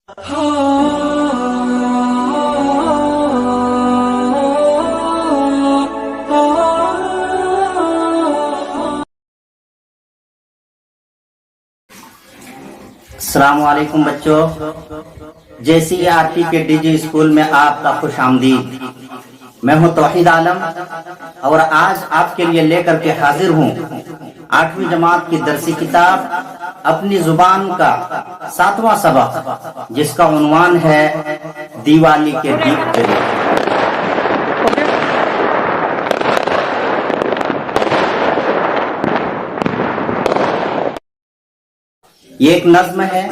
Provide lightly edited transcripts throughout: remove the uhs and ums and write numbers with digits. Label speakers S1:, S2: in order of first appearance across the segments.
S1: السلام علیکم بچوں، JCERT کے ڈیجی اسکول میں آپ کا خوش آمدید۔ میں ہوں توحید عالم اور آج آپ کے لیے لے کر کے حاضر ہوں 8ویں جماعت کی درسی کتاب اپنی زبان کا 7واں سبق، جس کا عنوان ہے دیوالی کے دیپ جلے۔ یہ ایک نظم ہے۔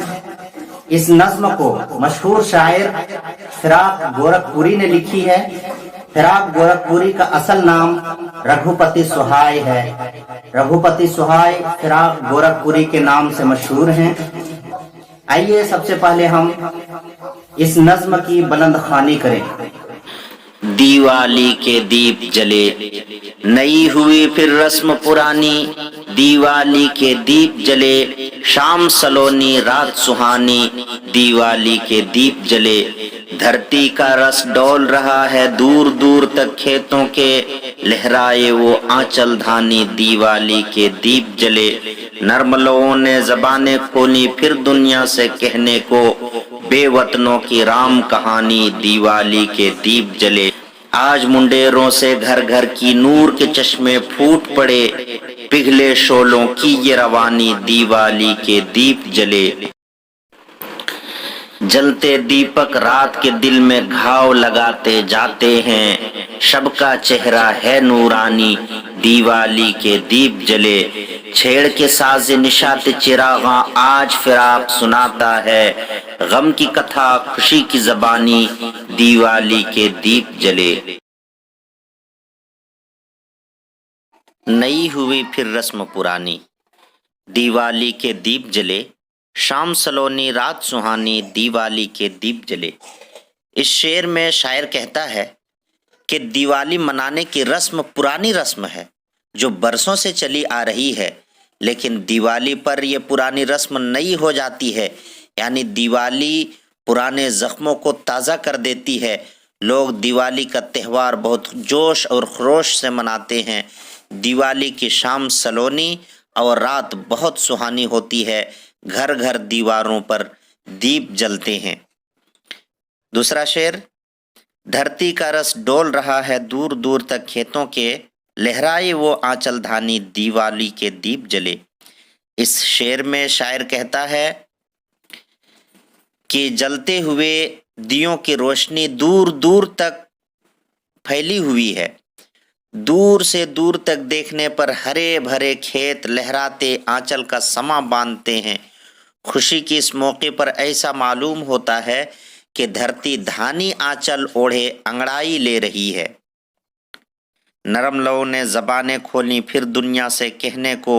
S1: اس نظم کو مشہور شاعر فراق گورکھپوری نے لکھی ہے۔ فراق گورکھپوری کا اصل نام رگھوپتی سہائے ہے۔ رگھوپتی سہائے فراق گورکھپوری کے نام سے مشہور ہیں۔ آئیے سب سے پہلے ہم اس نظم کی بلند خوانی کریں۔
S2: دیوالی کے دیپ جلے، نئی ہوئی پھر رسم پرانی، دیوالی کے دیپ جلے، شام سلونی رات سہانی، دیوالی کے دیپ جلے، دھرتی کا رس ڈول رہا ہے دور دور تک کھیتوں کے، لہرائے وہ آنچل دھانی، دیوالی کے دیپ جلے، نرم لوگوں نے زبانیں کھولی پھر دنیا سے کہنے کو، بے وطنوں کی رام کہانی، دیوالی کے دیپ جلے، آج منڈیروں سے گھر گھر کی نور کے چشمے پھوٹ پڑے، پگھلے شعلوں کی یہ روانی، دیوالی کے دیپ جلے، جلتے دیپک رات کے دل میں گھاؤ لگاتے جاتے ہیں، شب کا چہرہ ہے نورانی، دیوالی کے دیپ جلے، چھیڑ کے ساز نشاط چراغاں آج فراق سناتا ہے، غم کی کتھا خوشی کی زبانی، دیوالی کے دیپ جلے، نئی ہوئی پھر رسم پرانی، دیوالی کے دیپ جلے، شام سلونی رات سہانی، دیوالی کے دیپ جلے۔ اس شعر میں شاعر کہتا ہے کہ دیوالی منانے کی رسم پرانی رسم ہے جو برسوں سے چلی آ رہی ہے، لیکن دیوالی پر یہ پرانی رسم نئی ہو جاتی ہے، یعنی دیوالی پرانے زخموں کو تازہ کر دیتی ہے۔ لوگ دیوالی کا تہوار بہت جوش اور خروش سے مناتے ہیں۔ دیوالی کی شام سلونی اور رات بہت سہانی ہوتی ہے، گھر گھر دیواروں پر دیپ جلتے ہیں۔ دوسرا شعر، دھرتی کا رس ڈول رہا ہے دور دور تک کھیتوں کے، لہرائے وہ آنچل دھانی، دیوالی کے دیپ جلے۔ اس شعر میں شاعر کہتا ہے کہ جلتے ہوئے دیوں کی روشنی دور دور تک پھیلی ہوئی ہے، دور سے دور تک دیکھنے پر ہرے بھرے کھیت لہراتے آنچل کا سما باندھتے ہیں۔ خوشی کی اس موقع پر ایسا معلوم ہوتا ہے کہ دھرتی دھانی آنچل اوڑھے انگڑائی لے رہی ہے۔ نرم لوگوں نے زبانیں کھولی پھر دنیا سے کہنے کو،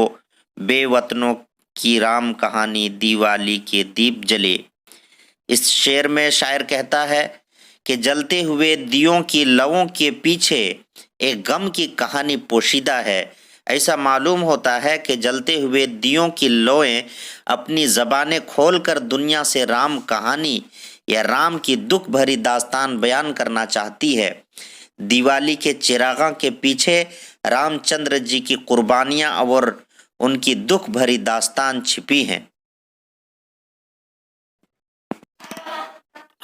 S2: بے وطنوں کی رام کہانی، دیوالی کے دیپ جلے۔ اس شعر میں شاعر کہتا ہے کہ جلتے ہوئے دیوں کی لوؤں کے پیچھے ایک غم کی کہانی پوشیدہ ہے۔ ایسا معلوم ہوتا ہے کہ جلتے ہوئے دیوں کی لوئیں اپنی زبانیں کھول کر دنیا سے رام کہانی یا رام کی دکھ بھری داستان بیان کرنا چاہتی ہے۔ دیوالی کے چراغاں کے پیچھے رام چندر جی کی قربانیاں اور ان کی دکھ بھری داستان چھپی ہیں۔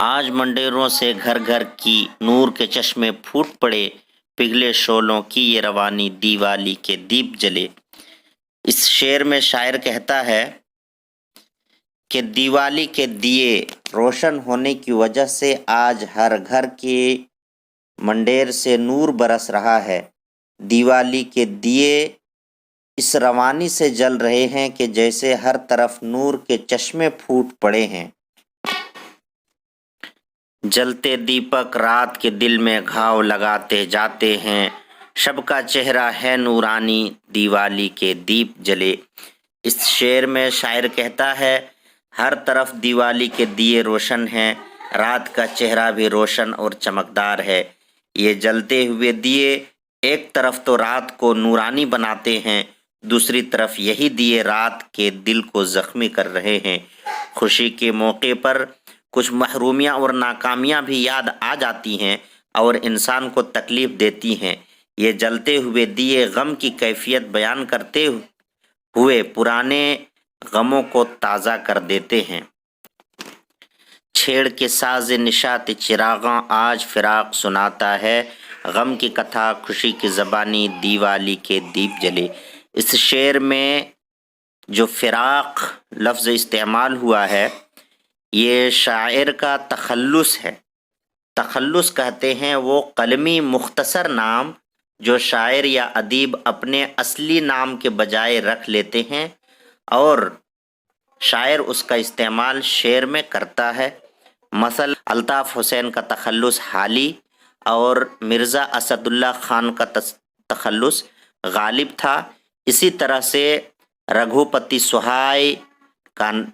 S2: آج منڈیروں سے گھر گھر کی نور کے چشمے پھوٹ پڑے، پگھلے شعلوں کی یہ روانی، دیوالی کے دیپ جلے۔ اس شعر میں شاعر کہتا ہے کہ دیوالی کے دیے روشن ہونے کی وجہ سے آج ہر گھر کے منڈیر سے نور برس رہا ہے۔ دیوالی کے دیے اس روانی سے جل رہے ہیں کہ جیسے ہر طرف نور کے چشمے پھوٹ پڑے ہیں۔ جلتے دیپک رات کے دل میں گھاؤ لگاتے جاتے ہیں، شب کا چہرہ ہے نورانی، دیوالی کے دیپ جلے۔ اس شعر میں شاعر کہتا ہے ہر طرف دیوالی کے دیے روشن ہیں، رات کا چہرہ بھی روشن اور چمکدار ہے۔ یہ جلتے ہوئے دیے ایک طرف تو رات کو نورانی بناتے ہیں، دوسری طرف یہی دیے رات کے دل کو زخمی کر رہے ہیں۔ خوشی کے موقع پر کچھ محرومیاں اور ناکامیاں بھی یاد آ جاتی ہیں اور انسان کو تکلیف دیتی ہیں. یہ جلتے ہوئے دیے غم کی کیفیت بیان کرتے ہوئے پرانے غموں کو تازہ کر دیتے ہیں. چھیڑ کے ساز نشاط چراغاں آج فراق سناتا ہے، غم کی کتھا خوشی کی زبانی دیوالی کے دیپ جلے. اس شعر میں جو فراق لفظ استعمال ہوا ہے یہ شاعر کا تخلص ہے. تخلص کہتے ہیں وہ قلمی مختصر نام جو شاعر یا ادیب اپنے اصلی نام کے بجائے رکھ لیتے ہیں اور شاعر اس کا استعمال شعر میں کرتا ہے. مثلا الطاف حسین کا تخلص حالی اور مرزا اسد اللہ خان کا تخلص غالب تھا. اسی طرح سے رگھوپتی سہائی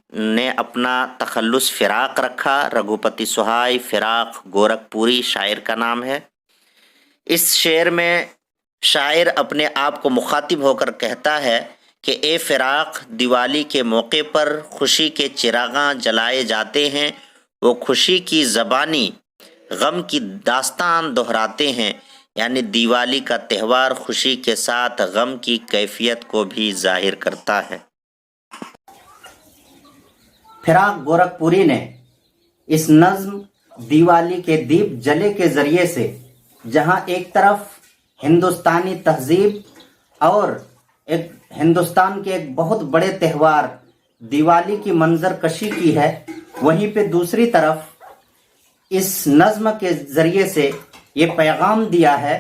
S2: نے اپنا تخلص فراق رکھا. رگھوپتی سہائی فراق گورکھ پوری شاعر کا نام ہے. اس شعر میں شاعر اپنے آپ کو مخاطب ہو کر کہتا ہے کہ اے فراق، دیوالی کے موقع پر خوشی کے چراغاں جلائے جاتے ہیں. وہ خوشی کی زبانی غم کی داستان دہراتے ہیں، یعنی دیوالی کا تہوار خوشی کے ساتھ غم کی کیفیت کو بھی ظاہر کرتا ہے.
S1: فراق گورکھ پوری نے اس نظم دیوالی کے دیپ جلے کے ذریعے سے جہاں ایک طرف ہندوستانی تہذیب اور ایک ہندوستان کے ایک بہت بڑے تہوار دیوالی کی منظر کشی کی ہے، وہیں پہ دوسری طرف اس نظم کے ذریعے سے یہ پیغام دیا ہے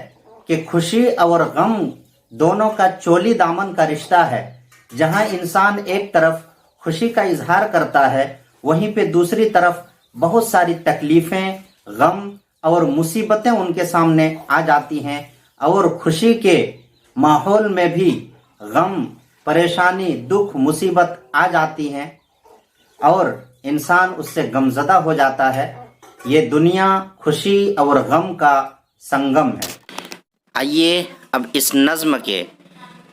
S1: کہ خوشی اور غم دونوں کا چولی دامن کا رشتہ ہے. جہاں انسان ایک طرف خوشی کا اظہار کرتا ہے وہیں پہ دوسری طرف بہت ساری تکلیفیں، غم اور مصیبتیں ان کے سامنے آ جاتی ہیں اور خوشی کے ماحول میں بھی غم، پریشانی، دکھ، مصیبت آ جاتی ہیں اور انسان اس سے غمزدہ ہو جاتا ہے. یہ دنیا خوشی اور غم کا سنگم ہے.
S2: آئیے اب اس نظم کے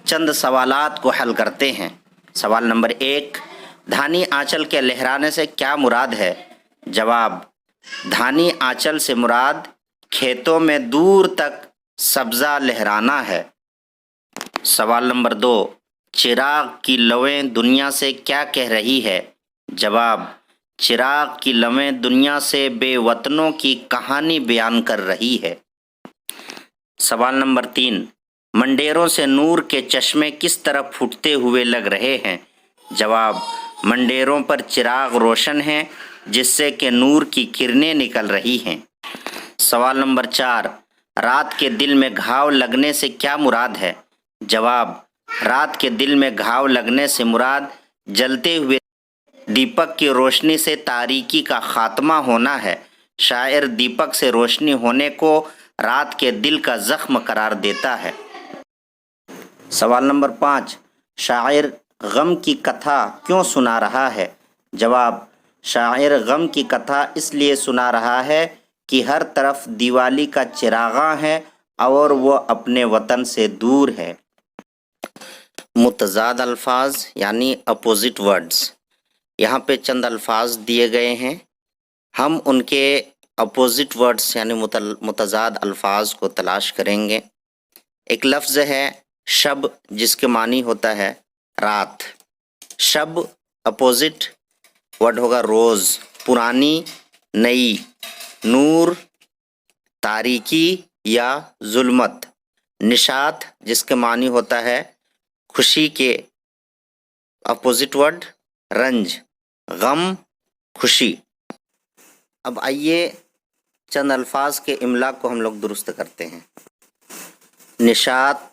S2: چند سوالات کو حل کرتے ہیں. سوال نمبر 1، دھانی آنچل کے لہرانے سے کیا مراد ہے؟ جواب، دھانی آنچل سے مراد کھیتوں میں دور تک سبزہ لہرانا ہے. سوال نمبر 2، چراغ کی لویں دنیا سے کیا کہہ رہی ہے؟ جواب، چراغ کی لویں دنیا سے بے وطنوں کی کہانی بیان کر رہی ہے. سوال نمبر 3، منڈیروں سے نور کے چشمے کس طرح پھوٹتے ہوئے لگ رہے ہیں؟ جواب، منڈیروں پر چراغ روشن ہیں جس سے کہ نور کی کرنیں نکل رہی ہیں. سوال نمبر 4، رات کے دل میں گھاؤ لگنے سے کیا مراد ہے؟ جواب، رات کے دل میں گھاؤ لگنے سے مراد جلتے ہوئے دیپک کی روشنی سے تاریکی کا خاتمہ ہونا ہے. شاعر دیپک سے روشنی ہونے کو رات کے دل کا زخم قرار دیتا ہے. سوال نمبر 5، شاعر غم کی کتھا کیوں سنا رہا ہے؟ جواب، شاعر غم کی کتھا اس لیے سنا رہا ہے کہ ہر طرف دیوالی کا چراغاں ہے اور وہ اپنے وطن سے دور ہے. متضاد الفاظ یعنی اپوزٹ ورڈز، یہاں پہ چند الفاظ دیے گئے ہیں، ہم ان کے اپوزٹ ورڈز یعنی متضاد الفاظ کو تلاش کریں گے. ایک لفظ ہے شب جس کے معنی ہوتا ہے رات. شب اپوزٹ ورڈ ہوگا روز، پرانی، نئی. نور تاریکی یا ظلمت. نشاط جس کے معنی ہوتا ہے خوشی کے اپوزٹ ورڈ رنج. غم خوشی. اب آئیے چند الفاظ کے املا کو ہم لوگ درست کرتے ہیں. نشاط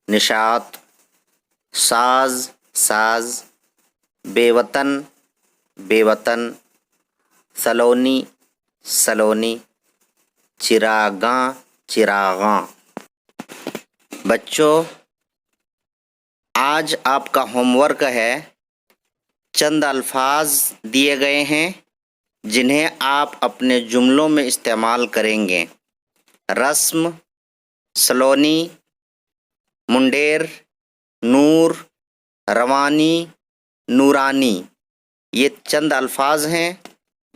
S2: نشاط، ساز ساز، بے وطن بے وطن، سلونی سلونی، چراغاں چراغاں. بچوں، آج آپ کا ہوم ورک ہے، چند الفاظ دیے گئے ہیں جنہیں آپ اپنے جملوں میں استعمال کریں گے. رسم، سلونی، منڈیر، نور، روانی، نورانی، یہ چند الفاظ ہیں